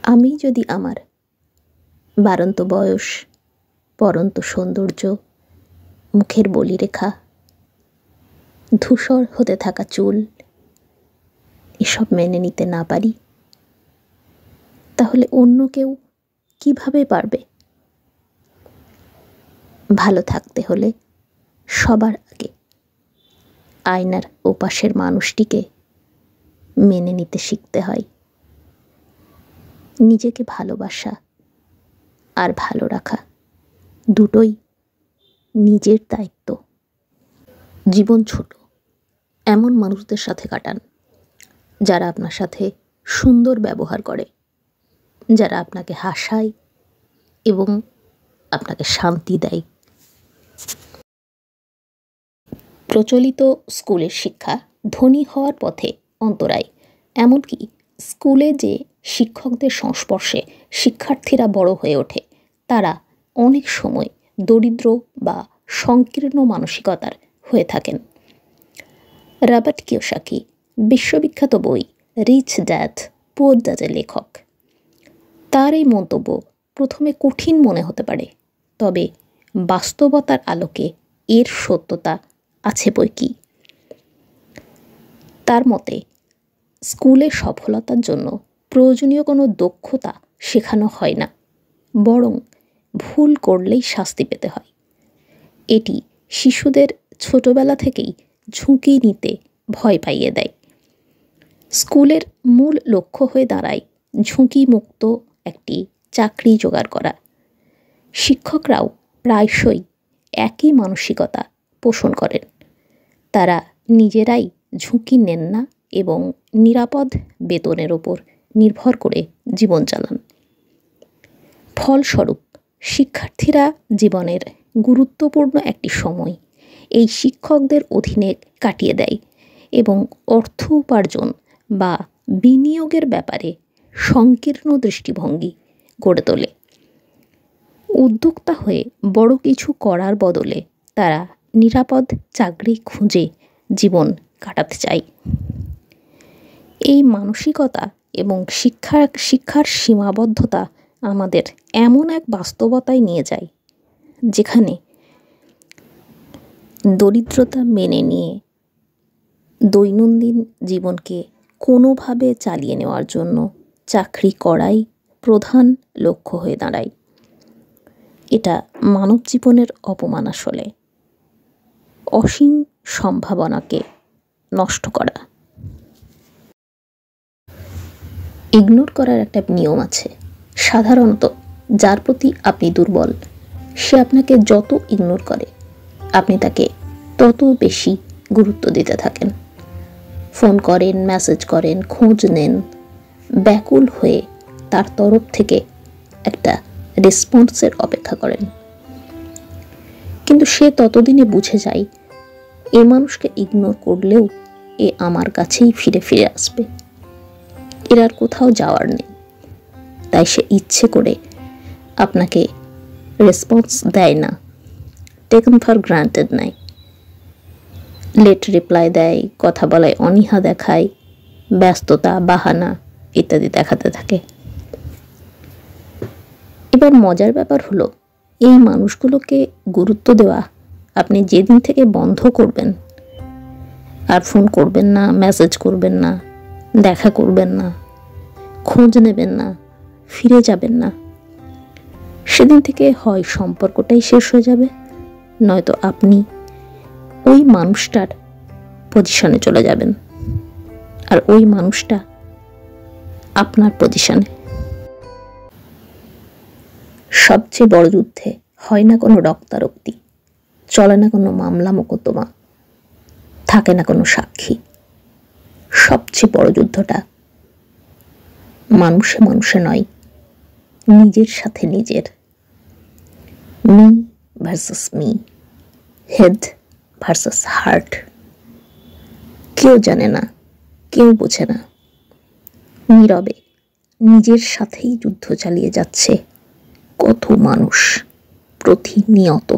আমি যদি আমার বাড়ন্ত বয়স, পরন্ত সৌন্দর্য, মুখের বলিরেখা, ধূসর হতে থাকা চুল এসব মেনে নিতে না পারি, তাহলে অন্য কেউ কিভাবে পারবে? ভালো থাকতে হলে সবার আগে আয়নার ওপাশের মানুষটিকে মেনে নিতে শিখতে হয়। নিজেকে ভালোবাসা আর ভালো রাখা দুটোই নিজের দায়িত্ব। জীবন ছোট, এমন মানুষদের সাথে কাটান যারা আপনার সাথে সুন্দর ব্যবহার করে, যারা আপনাকে হাসায় এবং আপনাকে শান্তি দেয়। প্রচলিত স্কুলের শিক্ষা ধনী হওয়ার পথে অন্তরায়। এমনকি স্কুলে যে শিক্ষকদের সংস্পর্শে শিক্ষার্থীরা বড় হয়ে ওঠে, তারা অনেক সময় দরিদ্র বা সংকীর্ণ মানসিকতার হয়ে থাকেন। রবার্ট কিওসাকি বিশ্ববিখ্যাত বই রিচ ড্যাড পুয়ার ড্যাডের লেখক। তার এই মন্তব্য প্রথমে কঠিন মনে হতে পারে, তবে বাস্তবতার আলোকে এর সত্যতা আছে বৈকি। তার মতে, স্কুলে সফলতার জন্য প্রয়োজনীয় কোনো দক্ষতা শেখানো হয় না, বরং ভুল করলেই শাস্তি পেতে হয়। এটি শিশুদের ছোটবেলা থেকেই ঝুঁকি নিতে ভয় পাইয়ে দেয়। স্কুলের মূল লক্ষ্য হয়ে দাঁড়ায় ঝুঁকিমুক্ত একটি চাকরি জোগাড় করা। শিক্ষকরাও প্রায়শই একই মানসিকতা পোষণ করেন। তারা নিজেরাই ঝুঁকি নেন না এবং নিরাপদ বেতনের ওপর নির্ভর করে জীবন চালান। ফলস্বরূপ শিক্ষার্থীরা জীবনের গুরুত্বপূর্ণ একটি সময় এই শিক্ষকদের অধীনে কাটিয়ে দেয় এবং অর্থ উপার্জন বা বিনিয়োগের ব্যাপারে সংকীর্ণ দৃষ্টিভঙ্গি গড়ে তোলে। উদ্যোক্তা হয়ে বড় কিছু করার বদলে তারা নিরাপদ চাকরি খুঁজে জীবন কাটাতে চায়। এই মানসিকতা এবং শিক্ষার সীমাবদ্ধতা আমাদের এমন এক বাস্তবতায় নিয়ে যায়, যেখানে দরিদ্রতা মেনে নিয়ে দৈনন্দিন জীবনকে কোনোভাবে চালিয়ে নেওয়ার জন্য চাকরি করাই প্রধান লক্ষ্য হয়ে দাঁড়ায়। এটা মানব জীবনের অপমান, আসলে অসীম সম্ভাবনাকে নষ্ট করা। ইগনোর করার একটা নিয়ম আছে। সাধারণত যার প্রতি আপনি দুর্বল, সে আপনাকে যত ইগনোর করে, আপনি তাকে তত বেশি গুরুত্ব দিতে থাকেন। ফোন করেন, মেসেজ করেন, খোঁজ নেন, ব্যাকুল হয়ে তার তরফ থেকে একটা রেসপন্সের অপেক্ষা করেন। কিন্তু সে ততদিনে বুঝে যায়, এ মানুষকে ইগনোর করলেও এ আমার কাছেই ফিরে ফিরে আসবে, এর আর কোথাও যাওয়ার নেই। তাই সে ইচ্ছে করে আপনাকে রেসপন্স দেয় না, টেকেন ফর গ্রান্টেড নেয়, লেট রিপ্লাই দেয়, কথা বলায় অনীহা দেখায়, ব্যস্ততা, বাহানা ইত্যাদি দেখাতে থাকে। এবার মজার ব্যাপার হলো, এই মানুষগুলোকে গুরুত্ব দেওয়া আপনি যেদিন থেকে বন্ধ করবেন, আর ফোন করবেন না, মেসেজ করবেন না, দেখা করবেন না, খোঁজ নেবেন না, ফিরে যাবেন না, সেদিন থেকে হয় সম্পর্কটাই শেষ হয়ে যাবে, নয়তো আপনি ওই মানুষটার পজিশনে চলে যাবেন, আর ওই মানুষটা আপনার পজিশনে। সবচেয়ে বড় যুদ্ধে হয় না কোনো রক্তারক্তি, চলে না কোনো মামলা মোকদ্দমা, থাকে না কোনো সাক্ষী। সবচেয়ে বড় যুদ্ধটা মানুষে মানুষে নয়, নিজের সাথে নিজের। Me versus me, head versus heart. কেউ জানে না, কেউ বোঝে না, নীরবে নিজের সাথেই যুদ্ধ চালিয়ে যাচ্ছে কত মানুষ প্রতিনিয়ত।